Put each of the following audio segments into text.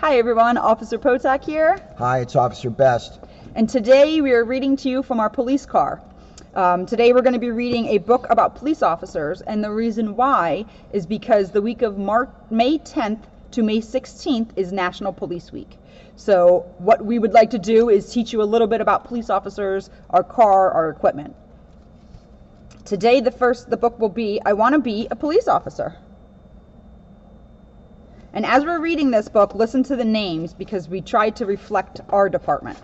Hi everyone, Officer Potak here. Hi, it's Officer Best. And today we are reading to you from our police car. Today we're going to be reading a book about police officers, and the reason why is because the week of May 10th to May 16th is National Police Week. So what we would like to do is teach you a little bit about police officers, our car, our equipment. Today the book will be I Want to Be a Police Officer. And as we're reading this book, listen to the names because we tried to reflect our department.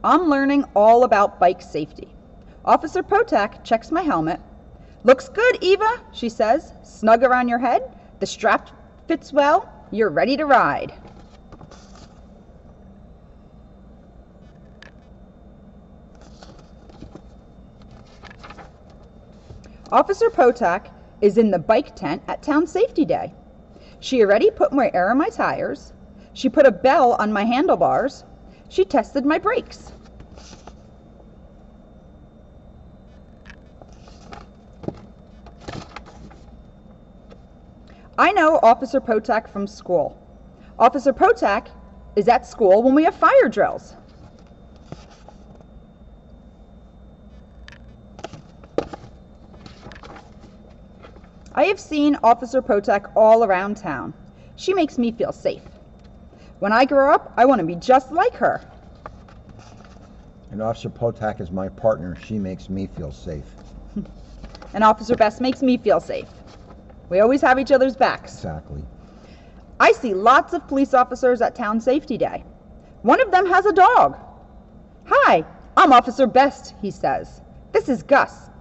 I'm learning all about bike safety. Officer Potak checks my helmet. Looks good, Eva, she says. Snug around your head. The strap fits well. You're ready to ride. Officer Potak is in the bike tent at Town Safety Day. She already put my air on my tires. She put a bell on my handlebars. She tested my brakes. I know Officer Potak from school. Officer Potak is at school when we have fire drills. I have seen Officer Potak all around town. She makes me feel safe. When I grow up, I want to be just like her. And Officer Potak is my partner. She makes me feel safe. And Officer Best makes me feel safe. We always have each other's backs. Exactly. I see lots of police officers at Town Safety Day. One of them has a dog. Hi, I'm Officer Best, he says. This is Gus.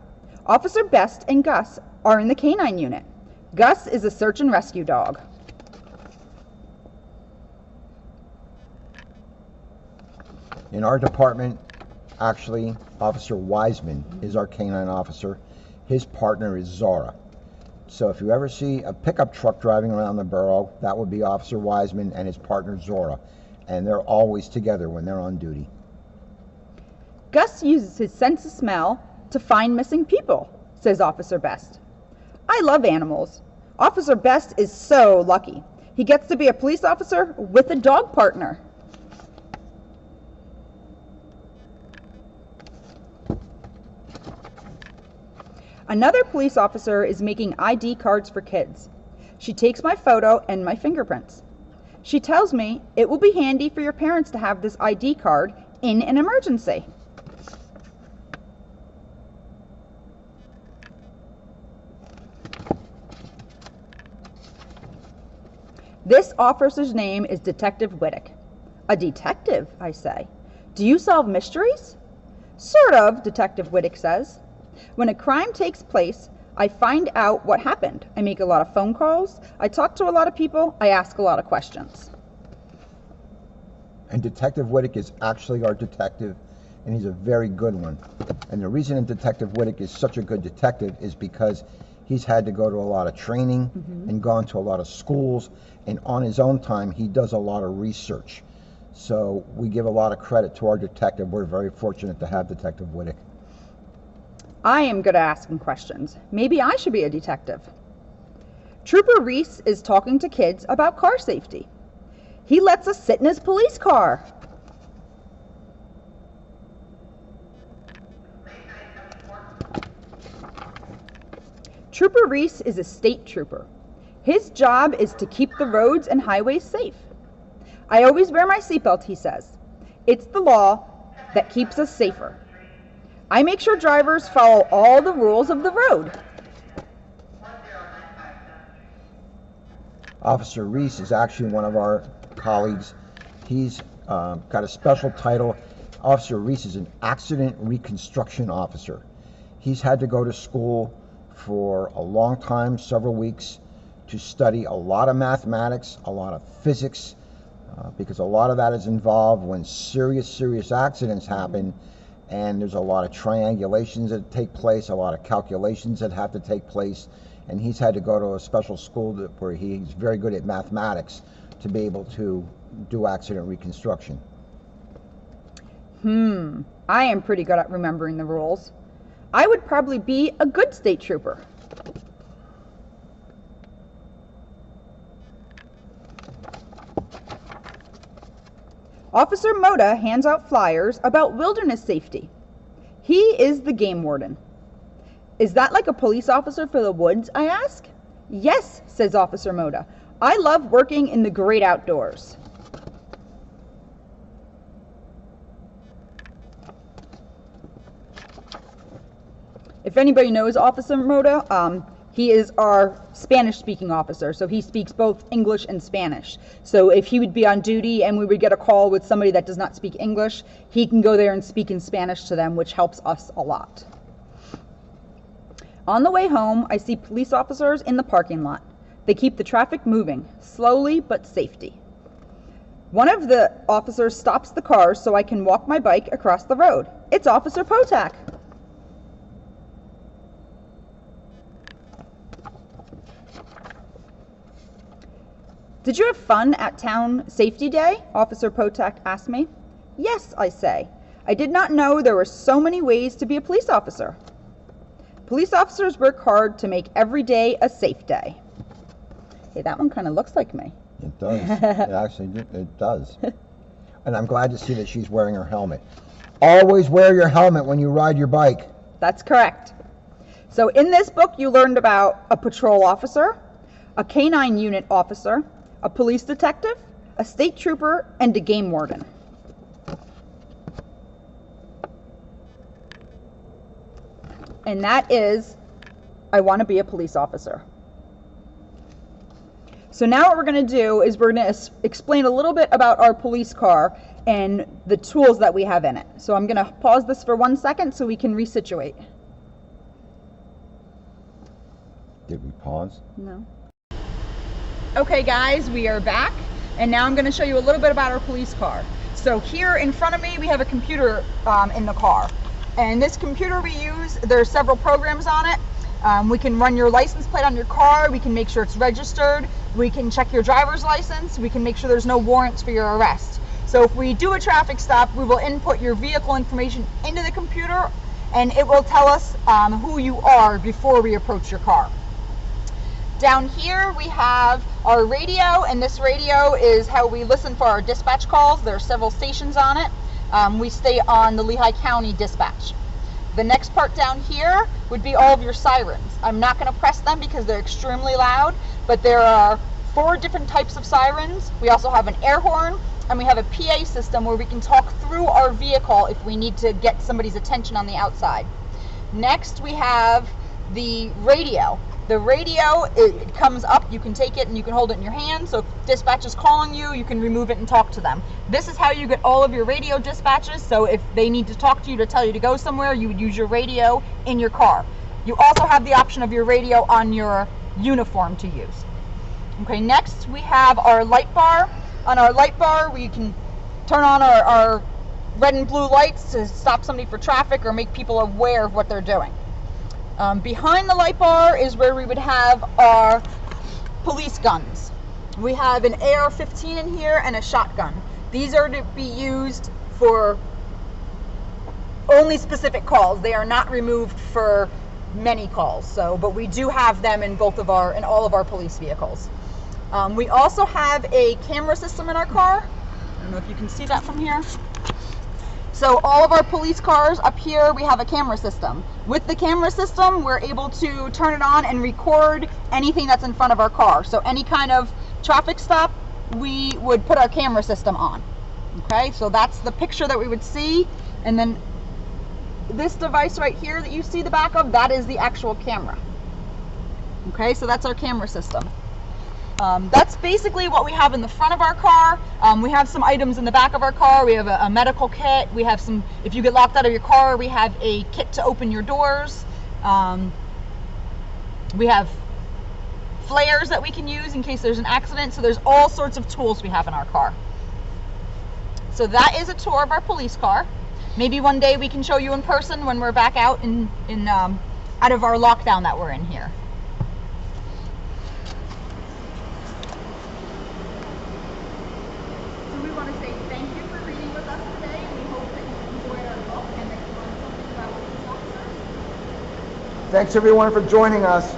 Officer Best and Gus are in the canine unit. Gus is a search and rescue dog. In our department, actually, Officer Wiseman is our canine officer. His partner is Zara. So if you ever see a pickup truck driving around the borough, that would be Officer Wiseman and his partner Zora. And they're always together when they're on duty. Gus uses his sense of smell to find missing people, says Officer Best. I love animals. Officer Best is so lucky. He gets to be a police officer with a dog partner. Another police officer is making ID cards for kids. She takes my photo and my fingerprints. She tells me it will be handy for your parents to have this ID card in an emergency. This officer's name is Detective Whittick. A detective, I say. Do you solve mysteries? Sort of, Detective Whittick says. When a crime takes place, I find out what happened. I make a lot of phone calls. I talk to a lot of people. I ask a lot of questions. And Detective Whittick is actually our detective, and he's a very good one. And the reason Detective Whittick is such a good detective is because he's had to go to a lot of training and gone to a lot of schools, and on his own time, he does a lot of research. So we give a lot of credit to our detective. We're very fortunate to have Detective Whittick. I am good at asking questions. Maybe I should be a detective. Trooper Reese is talking to kids about car safety. He lets us sit in his police car. Trooper Reese is a state trooper. His job is to keep the roads and highways safe. I always wear my seatbelt, he says. It's the law that keeps us safer. I make sure drivers follow all the rules of the road. Officer Reese is actually one of our colleagues. He's got a special title. Officer Reese is an accident reconstruction officer. He's had to go to school for a long time, several weeks, to study a lot of mathematics, a lot of physics, because a lot of that is involved when serious accidents happen, and there's a lot of triangulations that take place, a lot of calculations that have to take place, and he's had to go to a special school where he's very good at mathematics to be able to do accident reconstruction. I am pretty good at remembering the rules. I would probably be a good state trooper. Officer Moda hands out flyers about wilderness safety. He is the game warden. Is that like a police officer for the woods, I ask? Yes, says Officer Moda. I love working in the great outdoors. If anybody knows Officer Moda, he is our Spanish-speaking officer, so he speaks both English and Spanish. So if he would be on duty and we would get a call with somebody that does not speak English, he can go there and speak in Spanish to them, which helps us a lot. On the way home, I see police officers in the parking lot. They keep the traffic moving, slowly but safety. One of the officers stops the car so I can walk my bike across the road. It's Officer Potak. Did you have fun at Town Safety Day? Officer Potak asked me. Yes, I say. I did not know there were so many ways to be a police officer. Police officers work hard to make every day a safe day. Hey, that one kind of looks like me. It does. It does. And I'm glad to see that she's wearing her helmet. Always wear your helmet when you ride your bike. That's correct. So in this book, you learned about a patrol officer, a canine unit officer, a police detective, a state trooper, and a game warden. And that is, I want to be a police officer. So now what we're going to do is we're going to explain a little bit about our police car and the tools that we have in it. So I'm going to pause this for 1 second so we can resituate. Did we pause? No. Okay guys, we are back, and now I'm going to show you a little bit about our police car. So here in front of me we have a computer in the car, and this computer we use, there are several programs on it. We can run your license plate on your car, we can make sure it's registered, we can check your driver's license, we can make sure there's no warrants for your arrest. So if we do a traffic stop, we will input your vehicle information into the computer, and it will tell us who you are before we approach your car. Down here we have our radio, and this radio is how we listen for our dispatch calls. There are several stations on it. We stay on the Lehigh County dispatch. The next part down here would be all of your sirens. I'm not going to press them because they're extremely loud, but there are 4 different types of sirens. We also have an air horn, and we have a PA system where we can talk through our vehicle if we need to get somebody's attention on the outside. Next we have the radio. The radio, it comes up, you can take it and you can hold it in your hand, so if dispatch is calling you, you can remove it and talk to them. This is how you get all of your radio dispatches, so if they need to talk to you to tell you to go somewhere, you would use your radio in your car. You also have the option of your radio on your uniform to use. Okay, next we have our light bar. On our light bar, we can turn on our red and blue lights to stop somebody for traffic or make people aware of what they're doing. Behind the light bar is where we would have our police guns. We have an AR-15 in here and a shotgun. These are to be used for only specific calls. They are not removed for many calls. But we do have them in all of our police vehicles. We also have a camera system in our car. I don't know if you can see that from here. So all of our police cars up here, we have a camera system. With the camera system, we're able to turn it on and record anything that's in front of our car. So any kind of traffic stop, we would put our camera system on. Okay, so that's the picture that we would see. And then this device right here that you see the back of, that is the actual camera. Okay, so that's our camera system. That's basically what we have in the front of our car. We have some items in the back of our car. We have a medical kit. We have some, if you get locked out of your car, we have a kit to open your doors. We have flares that we can use in case there's an accident. So there's all sorts of tools we have in our car. So that is a tour of our police car. Maybe one day we can show you in person when we're back out out of our lockdown that we're in here. Thanks everyone for joining us.